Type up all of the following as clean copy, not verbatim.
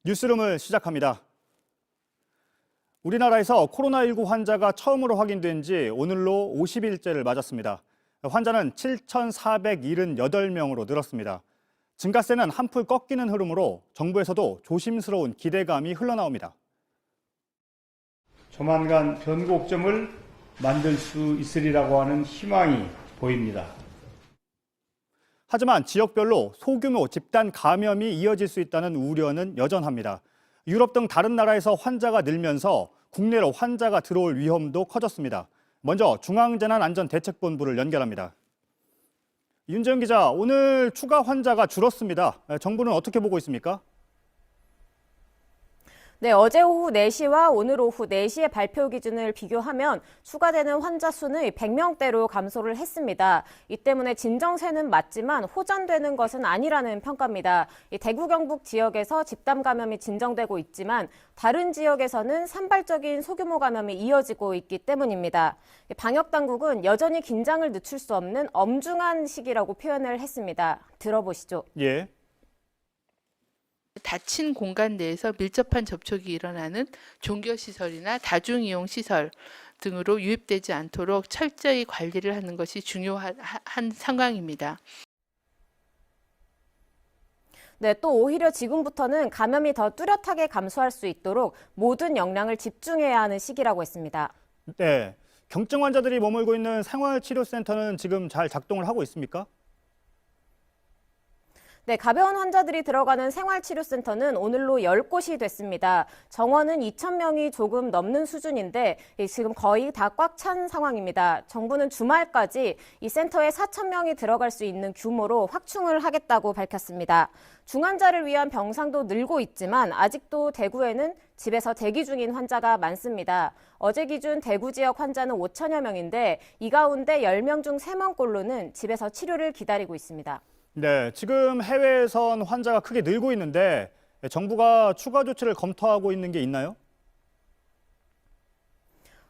뉴스룸을 시작합니다. 우리나라에서 코로나19 환자가 처음으로 확인된 지 오늘로 50일째를 맞았습니다. 환자는 7,478명으로 늘었습니다. 증가세는 한풀 꺾이는 흐름으로 정부에서도 조심스러운 기대감이 흘러나옵니다. 조만간 변곡점을 만들 수 있으리라고 하는 희망이 보입니다. 하지만 지역별로 소규모 집단 감염이 이어질 수 있다는 우려는 여전합니다. 유럽 등 다른 나라에서 환자가 늘면서 국내로 환자가 들어올 위험도 커졌습니다. 먼저 중앙재난안전대책본부를 연결합니다. 윤재영 기자, 오늘 추가 환자가 줄었습니다. 정부는 어떻게 보고 있습니까? 네, 어제 오후 4시와 오늘 오후 4시의 발표 기준을 비교하면 추가되는 환자 수는 100명대로 감소를 했습니다. 이 때문에 진정세는 맞지만 호전되는 것은 아니라는 평가입니다. 대구 경북 지역에서 집단 감염이 진정되고 있지만 다른 지역에서는 산발적인 소규모 감염이 이어지고 있기 때문입니다. 방역 당국은 여전히 긴장을 늦출 수 없는 엄중한 시기라고 표현을 했습니다. 들어보시죠. 예. 닫힌 공간 내에서 밀접한 접촉이 일어나는 종교시설이나 다중이용시설 등으로 유입되지 않도록 철저히 관리를 하는 것이 중요한 상황입니다. 네, 또 오히려 지금부터는 감염이 더 뚜렷하게 감소할 수 있도록 모든 역량을 집중해야 하는 시기라고 했습니다. 네, 경증 환자들이 머물고 있는 생활치료센터는 지금 잘 작동을 하고 있습니까? 네, 가벼운 환자들이 들어가는 생활치료센터는 오늘로 10곳이 됐습니다. 정원은 2,000명이 조금 넘는 수준인데 지금 거의 다 꽉 찬 상황입니다. 정부는 주말까지 이 센터에 4,000명이 들어갈 수 있는 규모로 확충을 하겠다고 밝혔습니다. 중환자를 위한 병상도 늘고 있지만 아직도 대구에는 집에서 대기 중인 환자가 많습니다. 어제 기준 대구 지역 환자는 5천여 명인데 이 가운데 10명 중 3명꼴로는 집에서 치료를 기다리고 있습니다. 네, 지금 해외에선 환자가 크게 늘고 있는데 정부가 추가 조치를 검토하고 있는 게 있나요?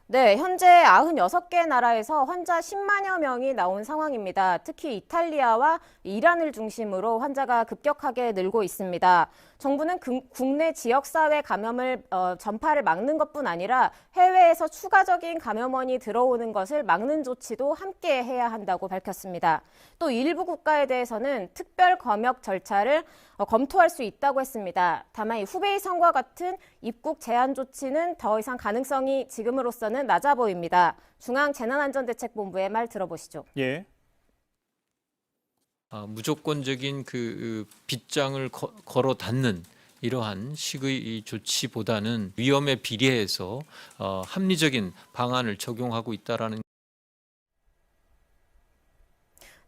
네, 현재 96개 나라에서 환자 10만여 명이 나온 상황입니다. 특히 이탈리아와 이란을 중심으로 환자가 급격하게 늘고 있습니다. 정부는 국내 지역사회 감염을 전파를 막는 것뿐 아니라 해외에서 추가적인 감염원이 들어오는 것을 막는 조치도 함께 해야 한다고 밝혔습니다. 또 일부 국가에 대해서는 특별 검역 절차를 검토할 수 있다고 했습니다. 다만 이 후베이성과 같은 입국 제한 조치는 더 이상 가능성이 지금으로서는 낮아 보입니다. 중앙재난안전대책본부의 말 들어보시죠. 예. 무조건적인 그 빗장을 걸어 닫는 이러한 식의 이 조치보다는 위험에 비례해서 합리적인 방안을 적용하고 있다라는.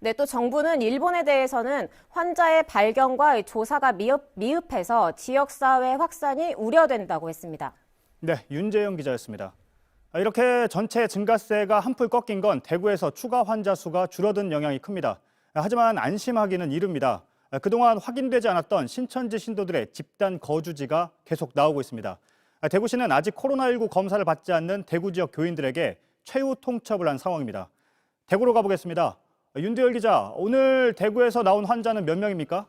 네, 또 정부는 일본에 대해서는 환자의 발견과 조사가 미흡해서 지역사회 확산이 우려된다고 했습니다. 네, 윤재영 기자였습니다. 이렇게 전체 증가세가 한풀 꺾인 건 대구에서 추가 환자 수가 줄어든 영향이 큽니다. 하지만 안심하기는 이릅니다. 그동안 확인되지 않았던 신천지 신도들의 집단 거주지가 계속 나오고 있습니다. 대구시는 아직 코로나19 검사를 받지 않는 대구 지역 교인들에게 최후 통첩을 한 상황입니다. 대구로 가보겠습니다. 윤두열 기자, 오늘 대구에서 나온 환자는 몇 명입니까?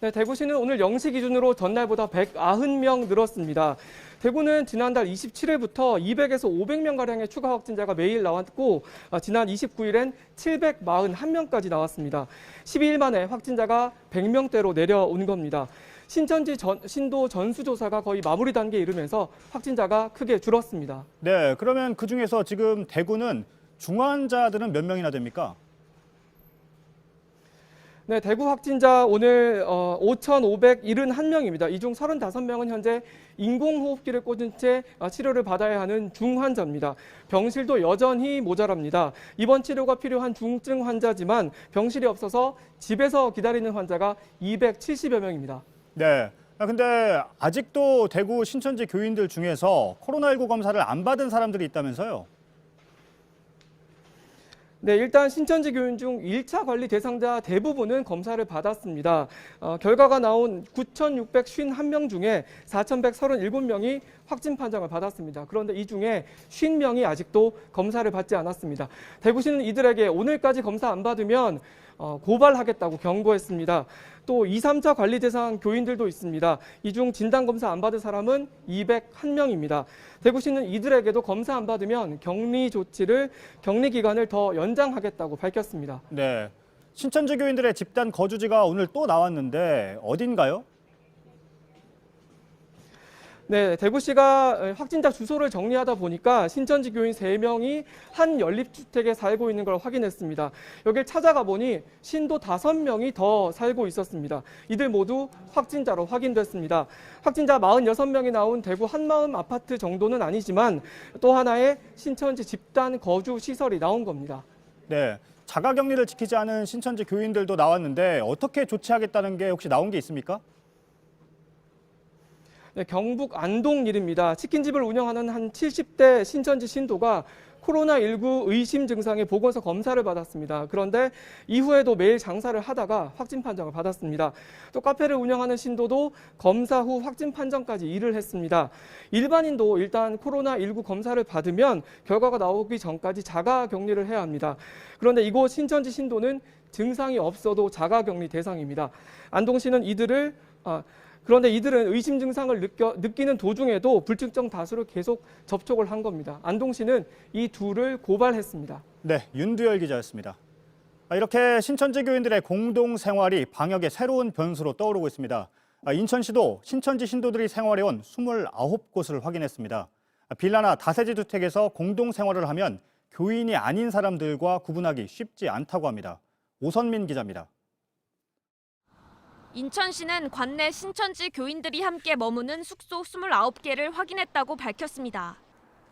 네, 대구시는 오늘 0시 기준으로 전날보다 190명 늘었습니다. 대구는 지난달 27일부터 200에서 500명가량의 추가 확진자가 매일 나왔고 지난 29일엔 741명까지 나왔습니다. 12일 만에 확진자가 100명대로 내려온 겁니다. 신천지 신도 전수조사가 거의 마무리 단계에 이르면서 확진자가 크게 줄었습니다. 네, 그러면 그중에서 지금 대구는 중환자들은 몇 명이나 됩니까? 네, 대구 확진자 오늘 5,571명입니다. 이 중 35명은 현재 인공호흡기를 꽂은 채 치료를 받아야 하는 중환자입니다. 병실도 여전히 모자랍니다. 입원 치료가 필요한 중증 환자지만 병실이 없어서 집에서 기다리는 환자가 270여 명입니다. 네, 근데 아직도 대구 신천지 교인들 중에서 코로나19 검사를 안 받은 사람들이 있다면서요? 네, 일단 신천지 교인 중 1차 관리 대상자 대부분은 검사를 받았습니다. 결과가 나온 9,651명 중에 4,137명이 확진 판정을 받았습니다. 그런데 이 중에 50명이 아직도 검사를 받지 않았습니다. 대구시는 이들에게 오늘까지 검사 안 받으면 고발하겠다고 경고했습니다. 또 2, 3차 관리 대상 교인들도 있습니다. 이 중 진단검사 안 받은 사람은 201명입니다. 대구시는 이들에게도 검사 안 받으면 격리 기간을 더 연장하겠다고 밝혔습니다. 네. 신천지 교인들의 집단 거주지가 오늘 또 나왔는데 어딘가요? 네, 대구시가 확진자 주소를 정리하다 보니까 신천지 교인 3명이 한 연립주택에 살고 있는 걸 확인했습니다. 여길 찾아가 보니 신도 5명이 더 살고 있었습니다. 이들 모두 확진자로 확인됐습니다. 확진자 46명이 나온 대구 한마음 아파트 정도는 아니지만 또 하나의 신천지 집단 거주 시설이 나온 겁니다. 네. 자가격리를 지키지 않은 신천지 교인들도 나왔는데 어떻게 조치하겠다는 게 혹시 나온 게 있습니까? 네, 경북 안동 일입니다. 치킨집을 운영하는 한 70대 신천지 신도가 코로나19 의심 증상의 보건소 검사를 받았습니다. 그런데 이후에도 매일 장사를 하다가 확진 판정을 받았습니다. 또 카페를 운영하는 신도도 검사 후 확진 판정까지 일을 했습니다. 일반인도 일단 코로나19 검사를 받으면 결과가 나오기 전까지 자가 격리를 해야 합니다. 그런데 이곳 신천지 신도는 증상이 없어도 자가 격리 대상입니다. 안동시는 그런데 이들은 의심 증상을 느끼는 도중에도 불특정 다수를 계속 접촉을 한 겁니다. 안동시는 이 둘을 고발했습니다. 네, 윤두열 기자였습니다. 이렇게 신천지 교인들의 공동 생활이 방역의 새로운 변수로 떠오르고 있습니다. 인천시도 신천지 신도들이 생활해온 29곳을 확인했습니다. 빌라나 다세지 주택에서 공동 생활을 하면 교인이 아닌 사람들과 구분하기 쉽지 않다고 합니다. 오선민 기자입니다. 인천시는 관내 신천지 교인들이 함께 머무는 숙소 29개를 확인했다고 밝혔습니다.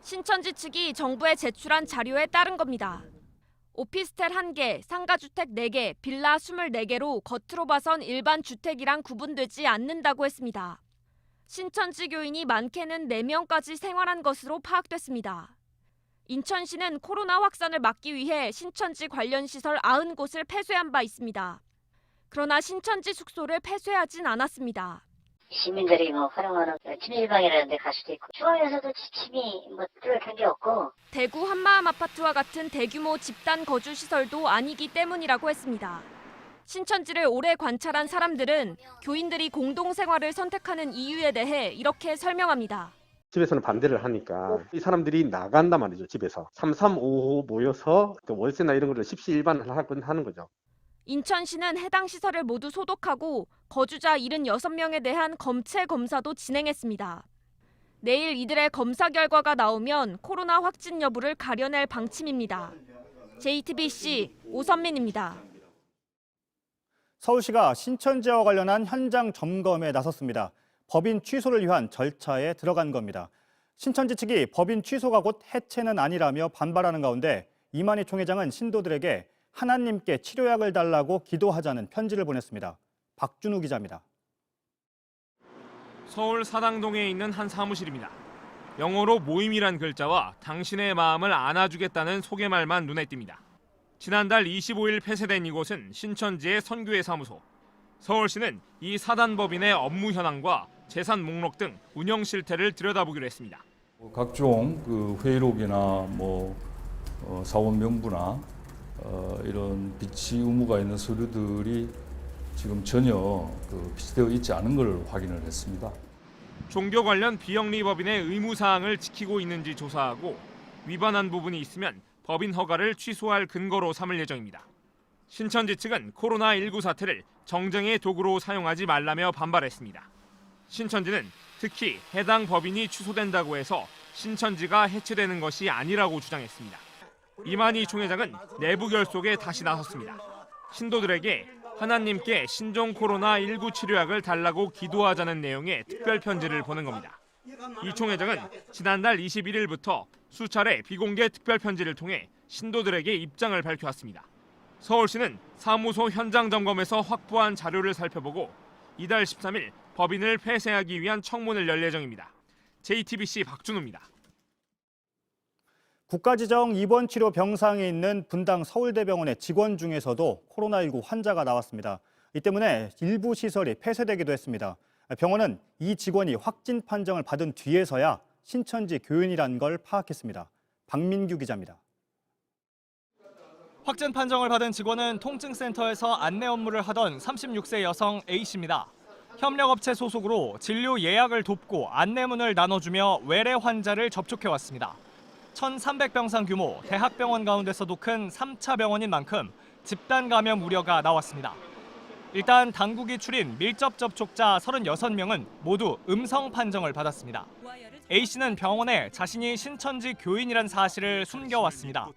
신천지 측이 정부에 제출한 자료에 따른 겁니다. 오피스텔 1개, 상가주택 4개, 빌라 24개로 겉으로 봐선 일반 주택이랑 구분되지 않는다고 했습니다. 신천지 교인이 많게는 4명까지 생활한 것으로 파악됐습니다. 인천시는 코로나 확산을 막기 위해 신천지 관련 시설 90곳을 폐쇄한 바 있습니다. 그러나 신천지 숙소를 폐쇄하진 않았습니다. 시민들이 활용하는 침실방이라는 데 갈 수도 있고 중앙에서도 침이 뚫어둔 게 없고 대구 한마음 아파트와 같은 대규모 집단 거주 시설도 아니기 때문이라고 했습니다. 신천지를 오래 관찰한 사람들은 교인들이 공동생활을 선택하는 이유에 대해 이렇게 설명합니다. 집에서는 반대를 하니까 이 사람들이 나간단 말이죠. 집에서 3355 모여서 월세나 이런 거를 십시일반을 하는 거죠. 인천시는 해당 시설을 모두 소독하고 거주자 76명에 대한 검체 검사도 진행했습니다. 내일 이들의 검사 결과가 나오면 코로나 확진 여부를 가려낼 방침입니다. JTBC 오선민입니다. 서울시가 신천지와 관련한 현장 점검에 나섰습니다. 법인 취소를 위한 절차에 들어간 겁니다. 신천지 측이 법인 취소가 곧 해체는 아니라며 반발하는 가운데 이만희 총회장은 신도들에게 하나님께 치료약을 달라고 기도하자는 편지를 보냈습니다. 박준우 기자입니다. 서울 사당동에 있는 한 사무실입니다. 영어로 모임이란 글자와 당신의 마음을 안아주겠다는 소개말만 눈에 띕니다. 지난달 25일 폐쇄된 이곳은 신천지의 선교회 사무소. 서울시는 이 사단법인의 업무 현황과 재산 목록 등 운영 실태를 들여다보기로 했습니다. 각종 회의록이나 사원 명부나 이런 비치 의무가 있는 서류들이 지금 전혀 비치되어 있지 않은 걸 확인을 했습니다. 종교 관련 비영리 법인의 의무 사항을 지키고 있는지 조사하고 위반한 부분이 있으면 법인 허가를 취소할 근거로 삼을 예정입니다. 신천지 측은 코로나19 사태를 정쟁의 도구로 사용하지 말라며 반발했습니다. 신천지는 특히 해당 법인이 취소된다고 해서 신천지가 해체되는 것이 아니라고 주장했습니다. 이만희 총회장은 내부 결속에 다시 나섰습니다. 신도들에게 하나님께 신종 코로나19 치료약을 달라고 기도하자는 내용의 특별 편지를 보낸 겁니다. 이 총회장은 지난달 21일부터 수차례 비공개 특별 편지를 통해 신도들에게 입장을 밝혀왔습니다. 서울시는 사무소 현장 점검에서 확보한 자료를 살펴보고 이달 13일 법인을 폐쇄하기 위한 청문을 열 예정입니다. JTBC 박준우입니다. 국가지정 입원치료 병상에 있는 분당 서울대병원의 직원 중에서도 코로나19 환자가 나왔습니다. 이 때문에 일부 시설이 폐쇄되기도 했습니다. 병원은 이 직원이 확진 판정을 받은 뒤에서야 신천지 교인이란 걸 파악했습니다. 박민규 기자입니다. 확진 판정을 받은 직원은 통증센터에서 안내 업무를 하던 36세 여성 A씨입니다. 협력업체 소속으로 진료 예약을 돕고 안내문을 나눠주며 외래 환자를 접촉해왔습니다. 1,300병상 규모 대학병원 가운데서도 큰 3차 병원인 만큼 집단 감염 우려가 나왔습니다. 일단 당국이 추린 밀접 접촉자 36명은 모두 음성 판정을 받았습니다. A씨는 병원에 자신이 신천지 교인이란 사실을 숨겨왔습니다.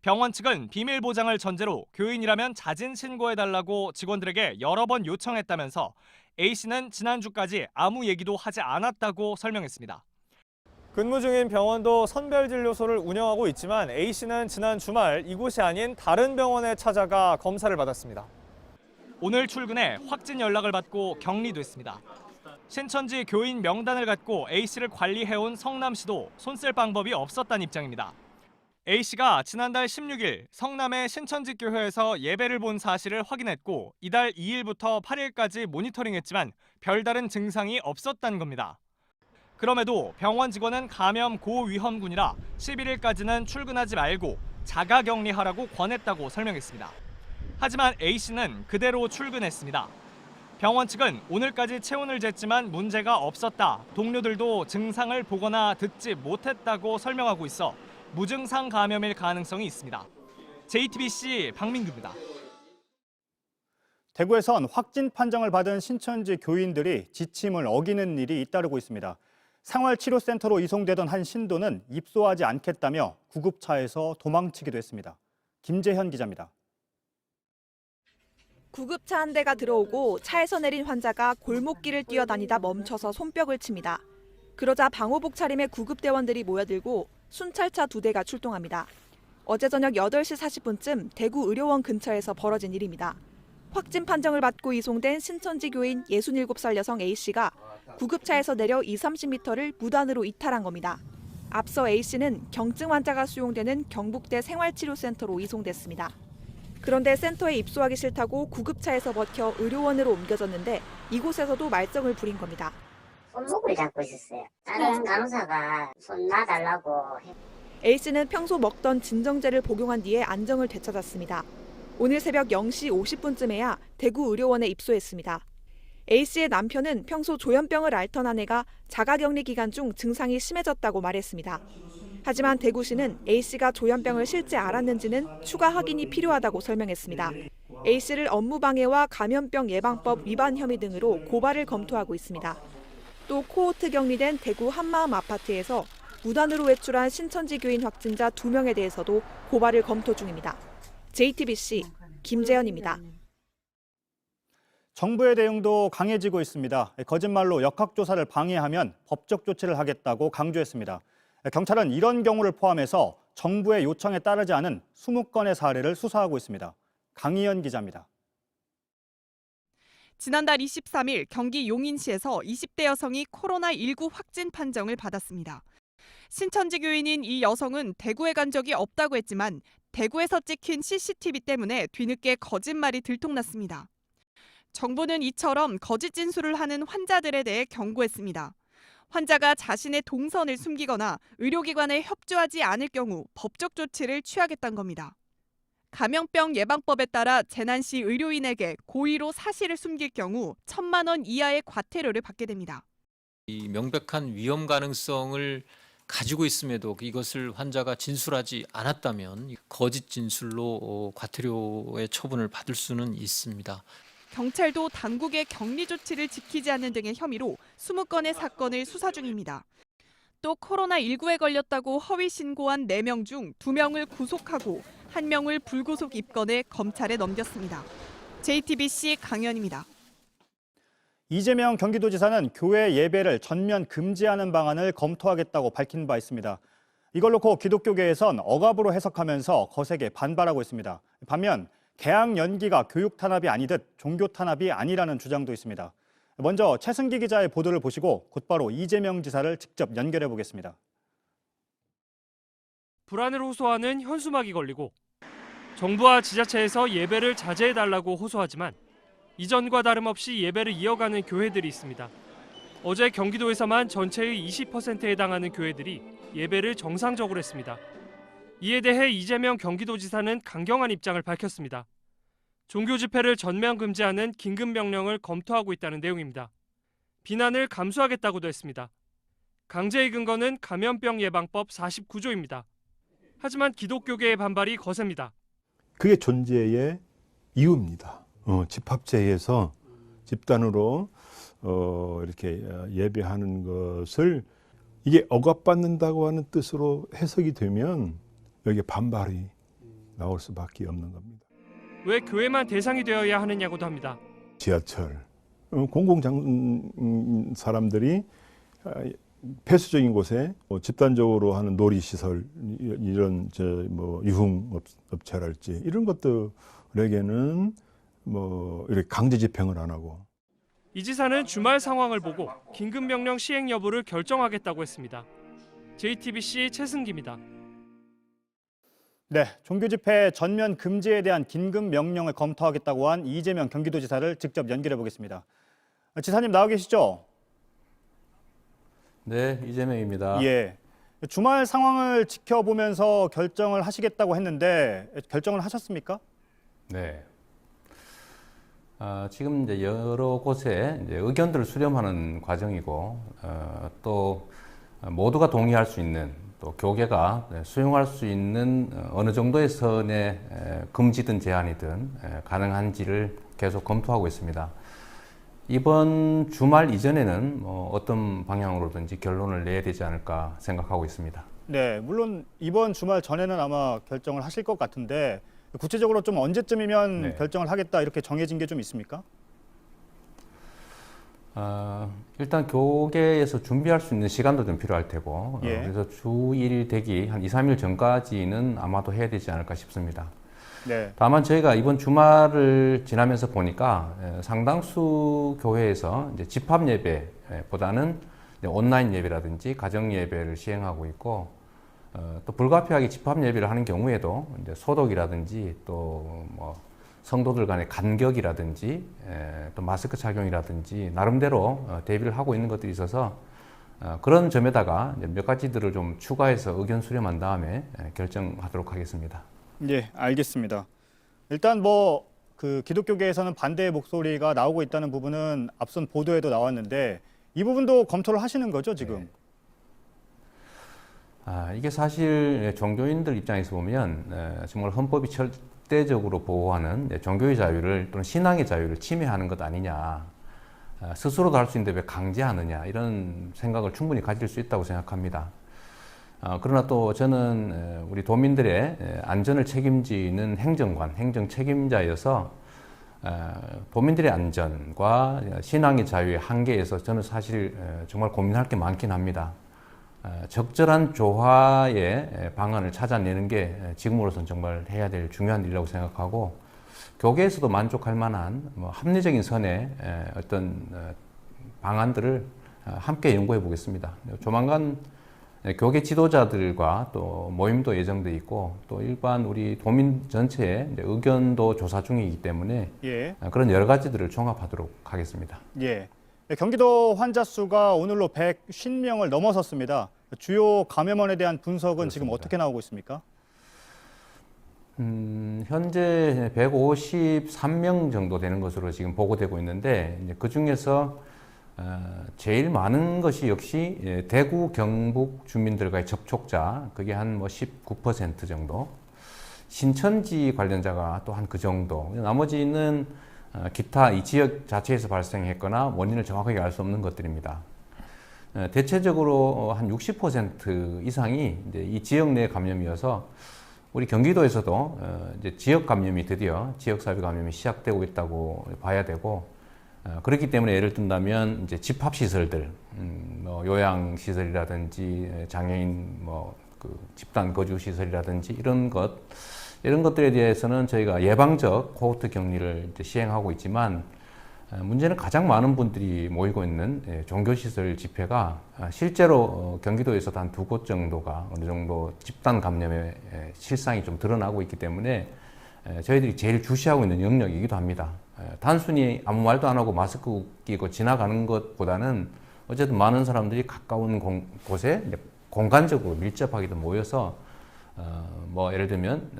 병원 측은 비밀 보장을 전제로 교인이라면 자진 신고해달라고 직원들에게 여러 번 요청했다면서 A씨는 지난주까지 아무 얘기도 하지 않았다고 설명했습니다. 근무 중인 병원도 선별진료소를 운영하고 있지만 A씨는 지난 주말 이곳이 아닌 다른 병원에 찾아가 검사를 받았습니다. 오늘 출근해 확진 연락을 받고 격리됐습니다. 신천지 교인 명단을 갖고 A씨를 관리해온 성남시도 손쓸 방법이 없었다는 입장입니다. A씨가 지난달 16일 성남의 신천지 교회에서 예배를 본 사실을 확인했고 이달 2일부터 8일까지 모니터링했지만 별다른 증상이 없었다는 겁니다. 그럼에도 병원 직원은 감염 고위험군이라 11일까지는 출근하지 말고 자가격리하라고 권했다고 설명했습니다. 하지만 A씨는 그대로 출근했습니다. 병원 측은 오늘까지 체온을 쟀지만 문제가 없었다. 동료들도 증상을 보거나 듣지 못했다고 설명하고 있어 무증상 감염일 가능성이 있습니다. JTBC 박민규입니다. 대구에선 확진 판정을 받은 신천지 교인들이 지침을 어기는 일이 잇따르고 있습니다. 생활치료센터로 이송되던 한 신도는 입소하지 않겠다며 구급차에서 도망치기도 했습니다. 김재현 기자입니다. 구급차 한 대가 들어오고 차에서 내린 환자가 골목길을 뛰어다니다 멈춰서 손뼉을 칩니다. 그러자 방호복 차림의 구급대원들이 모여들고 순찰차 2대가 출동합니다. 어제 저녁 8시 40분쯤 대구 의료원 근처에서 벌어진 일입니다. 확진 판정을 받고 이송된 신천지 교인 67살 여성 A씨가 구급차에서 내려 20-30m를 무단으로 이탈한 겁니다. 앞서 A씨는 경증 환자가 수용되는 경북대 생활치료센터로 이송됐습니다. 그런데 센터에 입소하기 싫다고 구급차에서 버텨 의료원으로 옮겨졌는데 이곳에서도 말썽을 부린 겁니다. 손목을 잡고 있었어요. 다른 간호사가 손 놔달라고. A씨는 평소 먹던 진정제를 복용한 뒤에 안정을 되찾았습니다. 오늘 새벽 0시 50분쯤에야 대구 의료원에 입소했습니다. A씨의 남편은 평소 조현병을 앓던 아내가 자가격리 기간 중 증상이 심해졌다고 말했습니다. 하지만 대구시는 A씨가 조현병을 실제 앓았는지는 추가 확인이 필요하다고 설명했습니다. A씨를 업무방해와 감염병 예방법 위반 혐의 등으로 고발을 검토하고 있습니다. 또 코호트 격리된 대구 한마음 아파트에서 무단으로 외출한 신천지 교인 확진자 2명에 대해서도 고발을 검토 중입니다. JTBC 김재현입니다. 정부의 대응도 강해지고 있습니다. 거짓말로 역학조사를 방해하면 법적 조치를 하겠다고 강조했습니다. 경찰은 이런 경우를 포함해서 정부의 요청에 따르지 않은 20건의 사례를 수사하고 있습니다. 강희연 기자입니다. 지난달 23일 경기 용인시에서 20대 여성이 코로나19 확진 판정을 받았습니다. 신천지 교인인 이 여성은 대구에 간 적이 없다고 했지만 대구에서 찍힌 CCTV 때문에 뒤늦게 거짓말이 들통났습니다. 정부는 이처럼 거짓 진술을 하는 환자들에 대해 경고했습니다. 환자가 자신의 동선을 숨기거나 의료기관에 협조하지 않을 경우 법적 조치를 취하겠다는 겁니다. 감염병 예방법에 따라 재난시 의료인에게 고의로 사실을 숨길 경우 1,000만 원 이하의 과태료를 받게 됩니다. 이 명백한 위험 가능성을 가지고 있음에도 이것을 환자가 진술하지 않았다면 거짓 진술로 과태료의 처분을 받을 수는 있습니다. 경찰도 당국의 격리 조치를 지키지 않는 등의 혐의로 20건의 사건을 수사 중입니다. 또 코로나19에 걸렸다고 허위 신고한 4명 중 2명을 구속하고 1명을 불구속 입건해 검찰에 넘겼습니다. JTBC 강연입니다. 이재명 경기도지사는 교회 예배를 전면 금지하는 방안을 검토하겠다고 밝힌 바 있습니다. 이걸 놓고 기독교계에선 억압으로 해석하면서 거세게 반발하고 있습니다. 반면 개학 연기가 교육 탄압이 아니듯 종교 탄압이 아니라는 주장도 있습니다. 먼저 최승기 기자의 보도를 보시고 곧바로 이재명 지사를 직접 연결해 보겠습니다. 불안을 호소하는 현수막이 걸리고 정부와 지자체에서 예배를 자제해달라고 호소하지만 이전과 다름없이 예배를 이어가는 교회들이 있습니다. 어제 경기도에서만 전체의 20%에 해당하는 교회들이 예배를 정상적으로 했습니다. 이에 대해 이재명 경기도지사는 강경한 입장을 밝혔습니다. 종교 집회를 전면 금지하는 긴급 명령을 검토하고 있다는 내용입니다. 비난을 감수하겠다고도 했습니다. 강제의 근거는 감염병 예방법 49조입니다. 하지만 기독교계의 반발이 거셉니다. 그게 존재의 이유입니다. 집합체에서 집단으로 이렇게 예배하는 것을 이게 억압받는다고 하는 뜻으로 해석이 되면 여기에 반발이 나올 수밖에 없는 겁니다. 왜 교회만 대상이 되어야 하느냐고도 합니다. 지하철, 공공장 사람들이 폐쇄적인 곳에 집단적으로 하는 놀이시설, 이런 유흥업체랄지 이런 것들에게는 이렇게 강제 집행을 안 하고. 이 지사는 주말 상황을 보고 긴급명령 시행 여부를 결정하겠다고 했습니다. JTBC 최승기입니다. 네, 종교 집회 전면 금지에 대한 긴급 명령을 검토하겠다고 한 이재명 경기도지사를 직접 연결해 보겠습니다. 지사님 나와 계시죠? 네, 이재명입니다. 예. 주말 상황을 지켜보면서 결정을 하시겠다고 했는데 결정을 하셨습니까? 네. 지금 이제 여러 곳에 이제 의견들을 수렴하는 과정이고, 또 모두가 동의할 수 있는, 또 교계가 수용할 수 있는 어느 정도의 선의 금지든 제한이든 가능한지를 계속 검토하고 있습니다. 이번 주말 이전에는 어떤 방향으로든지 결론을 내야 되지 않을까 생각하고 있습니다. 네, 물론 이번 주말 전에는 아마 결정을 하실 것 같은데 구체적으로 좀 언제쯤이면 네. 결정을 하겠다 이렇게 정해진 게 좀 있습니까? 일단 교계에서 준비할 수 있는 시간도 좀 필요할 테고, 예. 그래서 주일 되기 한 2, 3일 전까지는 아마도 해야 되지 않을까 싶습니다. 네. 다만 저희가 이번 주말을 지나면서 보니까 상당수 교회에서 이제 집합 예배보다는 온라인 예배라든지 가정 예배를 시행하고 있고, 또 불가피하게 집합 예배를 하는 경우에도 이제 소독이라든지 또 성도들 간의 간격이라든지 또 마스크 착용이라든지 나름대로 대비를 하고 있는 것들이 있어서 그런 점에다가 이제 몇 가지들을 좀 추가해서 의견 수렴한 다음에 결정하도록 하겠습니다. 예, 알겠습니다. 일단 그 기독교계에서는 반대의 목소리가 나오고 있다는 부분은 앞선 보도에도 나왔는데 이 부분도 검토를 하시는 거죠, 지금? 이게 사실 종교인들 입장에서 보면 정말 헌법이 절대적으로 보호하는 종교의 자유를 또는 신앙의 자유를 침해하는 것 아니냐, 스스로도 할 수 있는데 왜 강제하느냐, 이런 생각을 충분히 가질 수 있다고 생각합니다. 그러나 또 저는 우리 도민들의 안전을 책임지는 행정관, 행정 책임자여서 도민들의 안전과 신앙의 자유의 한계에서 저는 사실 정말 고민할 게 많긴 합니다. 적절한 조화의 방안을 찾아내는 게 지금으로서는 정말 해야 될 중요한 일이라고 생각하고, 교계에서도 만족할 만한 합리적인 선의 어떤 방안들을 함께 연구해 보겠습니다. 조만간 교계 지도자들과 또 모임도 예정돼 있고, 또 일반 우리 도민 전체의 의견도 조사 중이기 때문에 예. 그런 여러 가지들을 종합하도록 하겠습니다. 예. 경기도 환자 수가 오늘로 150명을 넘어섰습니다. 주요 감염원에 대한 분석은 그렇습니다. 지금 어떻게 나오고 있습니까? 현재 153명 정도 되는 것으로 지금 보고되고 있는데, 그 중에서 제일 많은 것이 역시 대구, 경북 주민들과의 접촉자, 그게 한 19% 정도. 신천지 관련자가 또 한 그 정도. 나머지는 기타 이 지역 자체에서 발생했거나 원인을 정확하게 알 수 없는 것들입니다. 대체적으로 한 60% 이상이 이제 이 지역 내 감염이어서 우리 경기도에서도 이제 지역 감염이 드디어 지역사회 감염이 시작되고 있다고 봐야 되고, 그렇기 때문에 예를 든다면 이제 집합시설들, 요양시설이라든지 장애인 그 집단 거주시설이라든지 이런 것들에 대해서는 저희가 예방적 코호트 격리를 이제 시행하고 있지만, 문제는 가장 많은 분들이 모이고 있는 종교시설 집회가 실제로 경기도에서도 한 2곳 정도가 어느 정도 집단 감염의 실상이 좀 드러나고 있기 때문에 저희들이 제일 주시하고 있는 영역이기도 합니다. 단순히 아무 말도 안 하고 마스크 끼고 지나가는 것보다는 어쨌든 많은 사람들이 가까운 곳에 공간적으로 밀접하게 모여서 뭐 예를 들면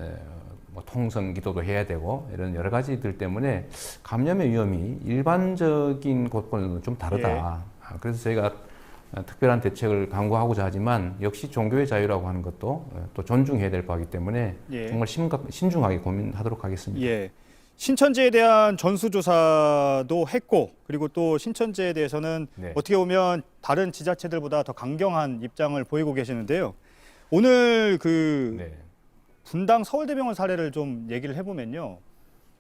뭐 통성 기도도 해야 되고 이런 여러 가지들 때문에 감염의 위험이 일반적인 곳과는 좀 다르다. 그래서 저희가 특별한 대책을 강구하고자 하지만 역시 종교의 자유라고 하는 것도 또 존중해야 될 바이기 때문에 정말 신중하게 고민하도록 하겠습니다. 신천지에 대한 전수조사도 했고 그리고 또 신천지에 대해서는 어떻게 보면 다른 지자체들보다 더 강경한 입장을 보이고 계시는데요. 오늘 분당 서울대병원 사례를 좀 얘기를 해보면요.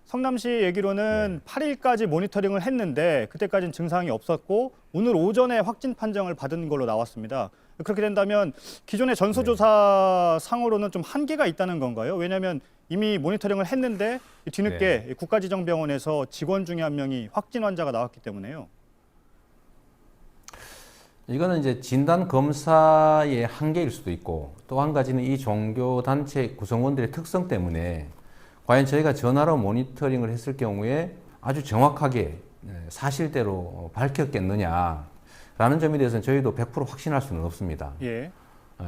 성남시 얘기로는 8일까지 모니터링을 했는데 그때까지는 증상이 없었고 오늘 오전에 확진 판정을 받은 걸로 나왔습니다. 그렇게 된다면 기존의 전수조사 상으로는 좀 한계가 있다는 건가요? 왜냐하면 이미 모니터링을 했는데 뒤늦게 국가지정병원에서 직원 중에 한 명이 확진 환자가 나왔기 때문에요. 이거는 이제 진단 검사의 한계일 수도 있고 또 한 가지는 이 종교 단체 구성원들의 특성 때문에 과연 저희가 전화로 모니터링을 했을 경우에 아주 정확하게 사실대로 밝혔겠느냐라는 점에 대해서는 저희도 100% 확신할 수는 없습니다.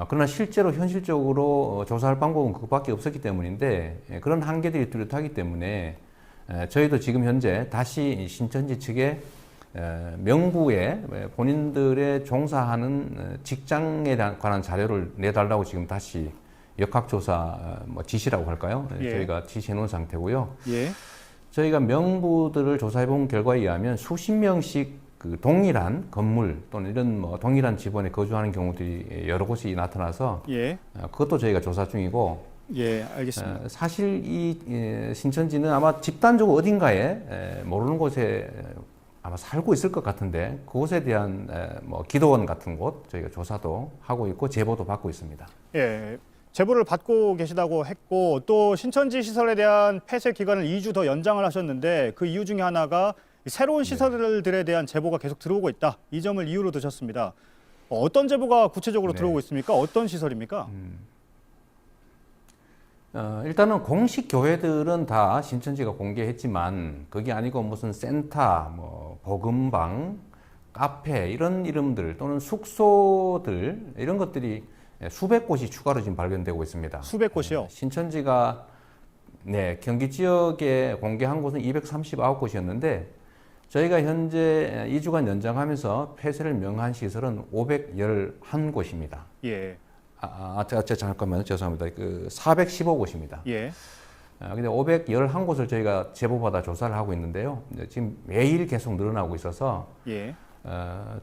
그러나 실제로 현실적으로 조사할 방법은 그것밖에 없었기 때문인데 그런 한계들이 뚜렷하기 때문에 저희도 지금 현재 다시 신천지 측에 명부에 본인들의 종사하는 직장에 관한 자료를 내달라고 지금 다시 역학조사 지시라고 할까요? 저희가 지시해 놓은 상태고요. 저희가 명부들을 조사해 본 결과에 의하면 수십 명씩 그 동일한 건물 또는 이런 동일한 집원에 거주하는 경우들이 여러 곳이 나타나서 그것도 저희가 조사 중이고 알겠습니다. 사실 이 신천지는 아마 집단적으로 어딘가에 모르는 곳에 아마 살고 있을 것 같은데 그곳에 대한 기도원 같은 곳 저희가 조사도 하고 있고 제보도 받고 있습니다. 제보를 받고 계시다고 했고 또 신천지 시설에 대한 폐쇄 기간을 2주 더 연장을 하셨는데 그 이유 중에 하나가 새로운 시설들에 대한 제보가 계속 들어오고 있다. 이 점을 이유로 드셨습니다. 어떤 제보가 구체적으로 들어오고 있습니까? 어떤 시설입니까? 일단은 공식 교회들은 다 신천지가 공개했지만 그게 아니고 무슨 센터, 복음방, 카페 이런 이름들 또는 숙소들 이런 것들이 수백 곳이 추가로 지금 발견되고 있습니다. 수백 곳이요? 신천지가 경기 지역에 공개한 곳은 239곳이었는데 저희가 현재 2주간 연장하면서 폐쇄를 명한 시설은 511곳입니다. 잠깐만요. 죄송합니다. 415곳입니다. 근데 511곳을 저희가 제보받아 조사를 하고 있는데요. 지금 매일 계속 늘어나고 있어서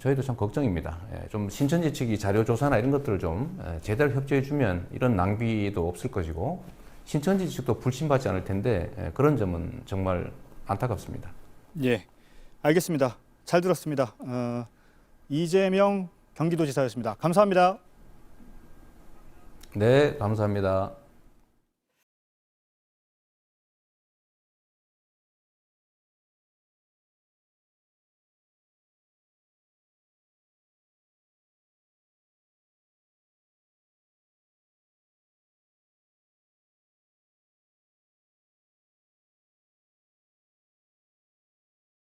저희도 참 걱정입니다. 좀 신천지 측이 자료 조사나 이런 것들을 좀 제대로 협조해 주면 이런 낭비도 없을 것이고 신천지 측도 불신받지 않을 텐데 그런 점은 정말 안타깝습니다. 알겠습니다. 잘 들었습니다. 이재명 경기도지사였습니다. 감사합니다. 네, 감사합니다.